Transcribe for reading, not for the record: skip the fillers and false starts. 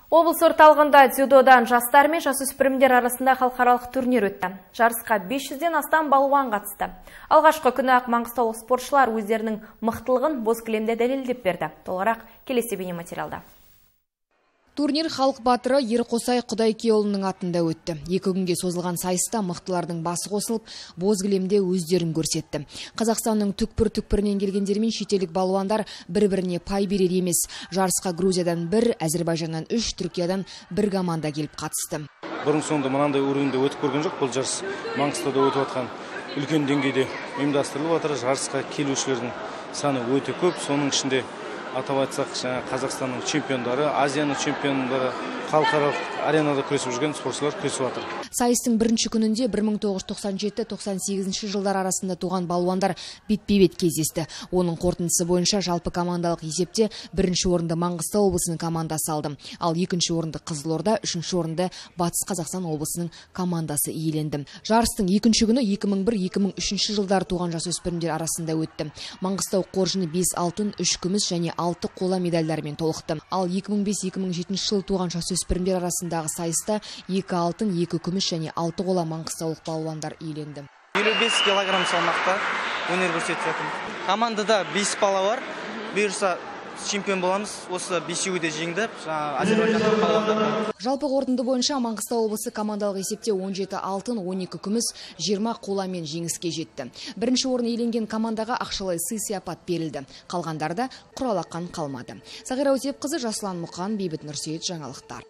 Облыс орталығында дзюдодан жастар мен жасөспірімдер арасында халықаралық турнир өтті. Жарысқа 500-ден астам балуан қатысты. Алғашқы күні ақ маңғыстаулық спортшылар өздерінің мықтылығын боз кілемде дәлелдеп берді. Толығырақ келесі бейнематериалда. Турнир халық батыры Ерқосай Құдайкеұлының атында өтті. 2 күнге созылған сайыста мықтылардың басы қосылып, боз кілемде өздерін көрсетті. Қазақстанның түкпір-түкпірінен келгендер мен шетелдік балуандар бір-біріне пай берер емес. Жарысқа Грузиядан 1, Әзербайжаннан 3, Түркиядан 1 команда келіп қатысты. Бұрын-соңды мынандай уровеньде өтіп көрген жоқ. Бұл жарыс Маңғыстауда өтіп жатқан үлкен деңгейде ұйымдастырылып жатыр. Жарысқа келушілердің саны өте көп. Соның ішінде атап айтсақ, Қазақстанның чемпиондары, Азияның чемпиондары, халықаралық аренада күресіп жүрген спортшылар күресіп жатыр. Сайыстың бірінші күнінде 1997-98 жылдар арасында туған балуандар бетпе-бет кездесті. Оның қорытындысы бойынша жалпы командалық есепте бірінші орынды Маңғыстау облысының командасы алды, ал екінші орынды Қызылорда, үшінші орынды Батыс Қазақстан облысының командасы иеленді. Жарыстың екінші күні 2001-2003 жылдар туған жасөспірімдер арасында өтті. Маңғыстау қоржыны 5 алтын, 3 күміс және 6 қола медальдармен толықты. Ал 2005-2007 жыл туған жасөспірімдер арасындағы сайыста 2 алтын, 2 күміс және 6 қола маңғыстаулық балуандар иеленді. 55 килограмм салмақта өнер көрсетіп жатырмын. Командада 5 бала бар. Бұйырса чемпион боламыз. Осы 5-еуі де жеңді. Әзербайжандық балуандар. Жалпы қорытынды бойынша Маңғыстау облысы командалық есепте 17 алтын, 12 күміс, 20 қоламен жеңіске жетті. Бірінші орын иеленген командаға ақшалай сый-сияпат берілді. Қалғандарда құралақан қалмады. Сағира Өтепқызы, Жасұлан Мұқан, Бейбіт Нұрсейіт, жаңалықтар.